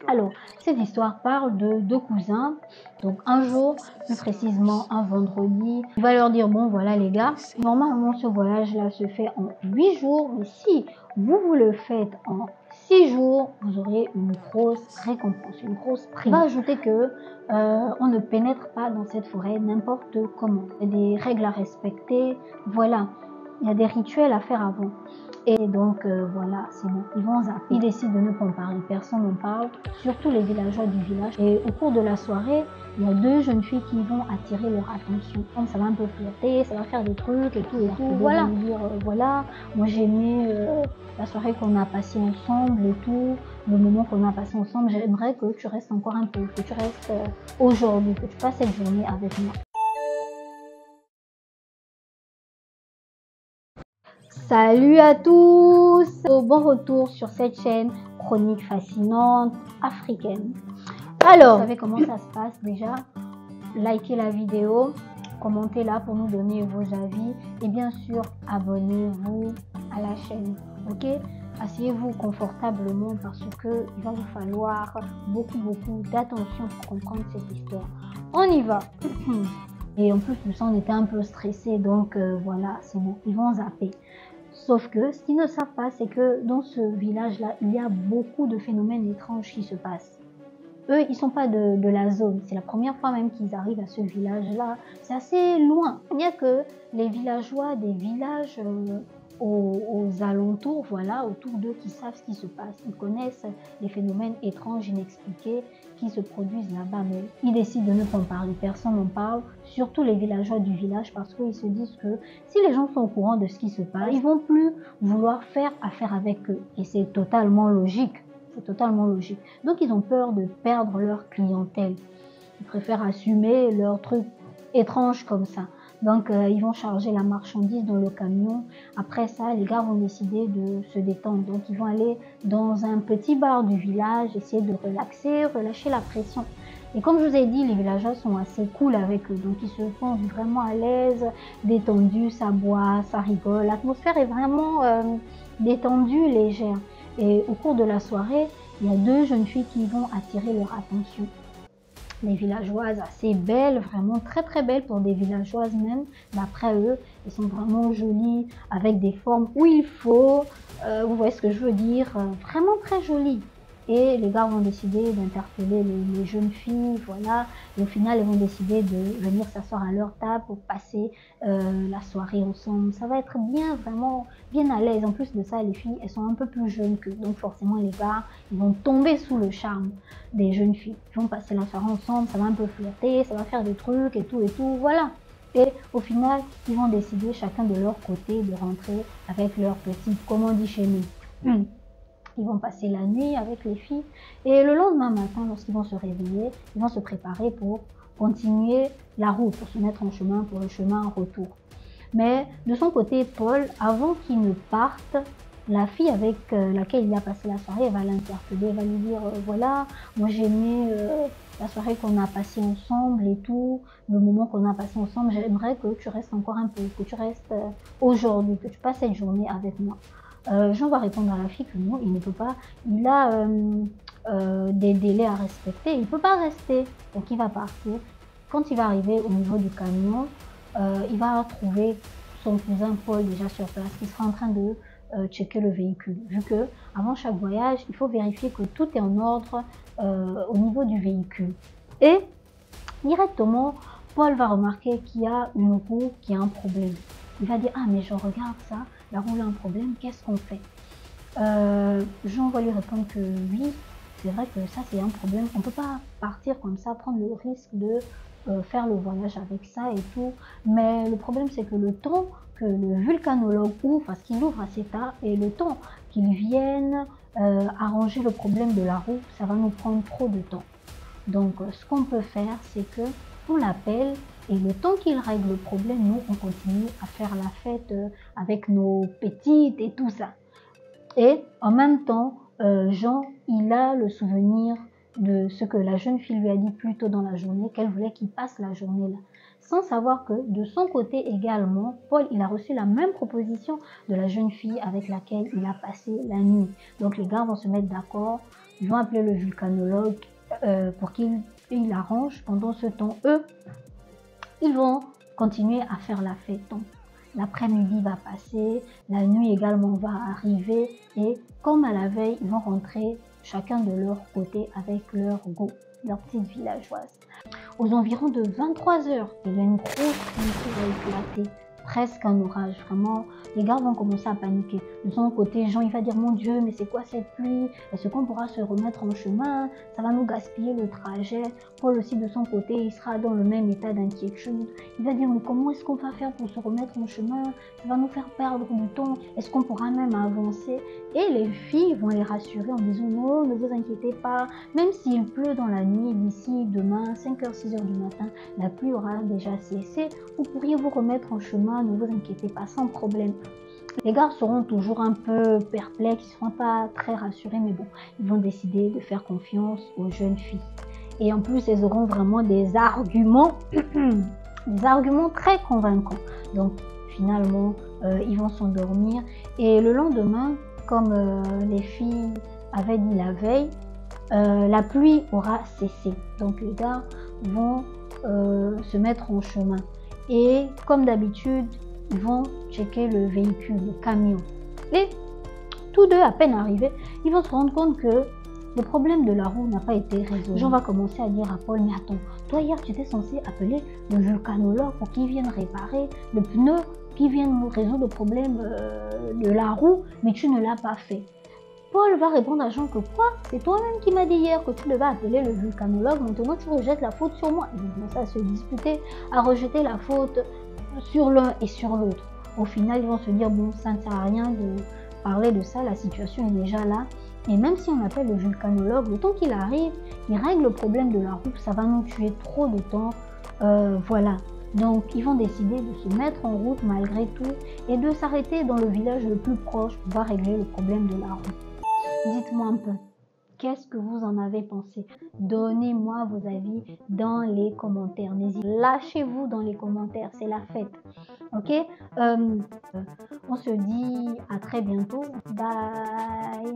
Alors, cette histoire parle de deux cousins. Donc, un jour, plus précisément un vendredi, il va leur dire, bon, voilà les gars, normalement, ce voyage-là se fait en 8 jours, mais si vous le faites en 6 jours, vous aurez une grosse récompense, une grosse prime. Il va ajouter que on ne pénètre pas dans cette forêt n'importe comment. Il y a des règles à respecter, voilà. Il y a des rituels à faire avant. Et donc, voilà, c'est bon, ils vont zapper. Ils décident de ne pas en parler, personne n'en parle, surtout les villageois du village. Et au cours de la soirée, il y a deux jeunes filles qui vont attirer leur attention. Comme ça va un peu flirter, ça va faire des trucs et tout, voilà. Dire, voilà, moi j'aimais la soirée qu'on a passée ensemble et tout, le moment qu'on a passé ensemble, j'aimerais que tu restes encore un peu, que tu restes aujourd'hui, que tu passes cette journée avec moi. Salut à tous! Bon retour sur cette chaîne chronique fascinante africaine. Alors, vous savez comment ça se passe déjà? Likez la vidéo, commentez là pour nous donner vos avis et bien sûr, abonnez-vous à la chaîne. Ok? Asseyez-vous confortablement parce que il va vous falloir beaucoup d'attention pour comprendre cette histoire. On y va! Et en plus, on était un peu stressé, donc voilà, c'est bon, ils vont zapper. Sauf que ce qu'ils ne savent pas, c'est que dans ce village-là, il y a beaucoup de phénomènes étranges qui se passent. Eux, ils sont pas de la zone. C'est la première fois même qu'ils arrivent à ce village-là. C'est assez loin. Il n'y a que les villageois des villages aux alentours, voilà, autour d'eux, qui savent ce qui se passe. Ils connaissent les phénomènes étranges, inexpliqués qui se produisent là-bas. Mais ils décident de ne pas en parler. Personne n'en parle, surtout les villageois du village, parce qu'ils se disent que si les gens sont au courant de ce qui se passe, ils vont plus vouloir faire affaire avec eux. Et c'est totalement logique. C'est totalement logique. Donc, ils ont peur de perdre leur clientèle. Ils préfèrent assumer leurs trucs étranges comme ça. Donc, ils vont charger la marchandise dans le camion. Après ça, les gars vont décider de se détendre. Donc, ils vont aller dans un petit bar du village, essayer de relaxer, relâcher la pression. Et comme je vous ai dit, les villageois sont assez cool avec eux. Donc, ils se sentent vraiment à l'aise, détendus, ça boit, ça rigole. L'atmosphère est vraiment détendue, légère. Et au cours de la soirée, il y a deux jeunes filles qui vont attirer leur attention. Les villageoises assez belles, vraiment très belles pour des villageoises même. D'après eux, elles sont vraiment jolies, avec des formes où il faut. Vous voyez ce que je veux dire? Vraiment très jolies. Et les gars vont décider d'interpeller les jeunes filles, voilà. Et au final, elles vont décider de venir s'asseoir à leur table pour passer la soirée ensemble. Ça va être bien, vraiment bien à l'aise. En plus de ça, les filles, elles sont un peu plus jeunes qu'eux. Donc forcément, les gars, ils vont tomber sous le charme des jeunes filles. Ils vont passer la soirée ensemble, ça va un peu flirter, ça va faire des trucs et tout, voilà. Et au final, ils vont décider chacun de leur côté de rentrer avec leur petite, comme on dit chez nous. Ils vont passer la nuit avec les filles et le lendemain matin, lorsqu'ils vont se réveiller, ils vont se préparer pour continuer la route, pour se mettre en chemin pour le chemin en retour. Mais de son côté, Paul, avant qu'il ne parte, la fille avec laquelle il a passé la soirée, elle va l'interpeller, elle va lui dire voilà, moi j'aimais la soirée qu'on a passée ensemble et tout, le moment qu'on a passé ensemble, j'aimerais que tu restes encore un peu, que tu restes aujourd'hui, que tu passes cette journée avec moi. Jean va répondre à la fille que non, il ne peut pas, il a des délais à respecter, il ne peut pas rester, donc il va partir. Quand il va arriver au niveau du camion, il va trouver son cousin Paul déjà sur place, qui sera en train de checker le véhicule, vu que avant chaque voyage, il faut vérifier que tout est en ordre au niveau du véhicule. Et directement, Paul va remarquer qu'il y a une roue qui a un problème. Il va dire ah mais je regarde ça, la roue a un problème, qu'est-ce qu'on fait? Jean va lui répondre que oui, c'est vrai que ça c'est un problème, on ne peut pas partir comme ça, prendre le risque de faire le voyage avec ça et tout, mais le problème c'est que le temps que le vulcanologue ouvre, parce qu'il ouvre assez tard, et le temps qu'il vienne arranger le problème de la roue, ça va nous prendre trop de temps. Donc ce qu'on peut faire, c'est que on l'appelle et le temps qu'il règle le problème, nous on continue à faire la fête avec nos petites et tout ça. Et en même temps, Jean, il a le souvenir de ce que la jeune fille lui a dit plus tôt dans la journée, qu'elle voulait qu'il passe la journée là. Sans savoir que de son côté également, Paul, il a reçu la même proposition de la jeune fille avec laquelle il a passé la nuit. Donc les gars vont se mettre d'accord Ils vont appeler le vulcanologue pour qu'il arrange. Pendant ce temps, eux, ils vont continuer à faire la fête. Donc, l'après-midi va passer, la nuit également va arriver et comme à la veille, ils vont rentrer chacun de leur côté avec leur go, leur petite villageoise. Aux environs de 23 h, il y a une grosse pluie qui va éclater, presque un orage. Vraiment, les gars vont commencer à paniquer. De son côté, Jean, il va dire, mon Dieu, mais c'est quoi cette pluie? Est-ce qu'on pourra se remettre en chemin? Ça va nous gaspiller le trajet. Paul aussi, de son côté, il sera dans le même état d'inquiétude. Il va dire, mais comment est-ce qu'on va faire pour se remettre en chemin? Ça va nous faire perdre du temps. Est-ce qu'on pourra même avancer? Et les filles vont les rassurer en disant, non, ne vous inquiétez pas. Même s'il pleut dans la nuit, d'ici demain, 5 h, 6 h du matin, la pluie aura déjà cessé. Vous pourriez vous remettre en chemin, ne vous inquiétez pas, sans problème. Les gars seront toujours un peu perplexes, ils ne seront pas très rassurés, mais bon, ils vont décider de faire confiance aux jeunes filles. Et en plus, elles auront vraiment des arguments, des arguments très convaincants. Donc, finalement, ils vont s'endormir. Et le lendemain, comme les filles avaient dit la veille, la pluie aura cessé. Donc, les gars vont se mettre en chemin. Et comme d'habitude, ils vont checker le véhicule, le camion. Et tous deux, à peine arrivés, ils vont se rendre compte que le problème de la roue n'a pas été résolu. Jean va commencer à dire à Paul, mais attends, toi hier tu étais censé appeler le vulcanologue pour qu'il vienne réparer le pneu, qu'il vienne résoudre le problème de la roue, mais tu ne l'as pas fait. Paul va répondre à Jean que quoi? C'est toi-même qui m'as dit hier que tu devais appeler le vulcanologue, maintenant tu rejettes la faute sur moi. Ils vont commencer à se disputer, à rejeter la faute sur l'un et sur l'autre. Au final, ils vont se dire, bon, ça ne sert à rien de parler de ça, la situation est déjà là. Et même si on appelle le vulcanologue, le temps qu'il arrive, il règle le problème de la roue, ça va nous tuer trop de temps. Voilà. Donc, ils vont décider de se mettre en route malgré tout et de s'arrêter dans le village le plus proche pour pouvoir régler le problème de la route. Dites-moi un peu, qu'est-ce que vous en avez pensé? Donnez-moi vos avis dans les commentaires. Lâchez-vous dans les commentaires, c'est la fête. Ok, on se dit à très bientôt. Bye.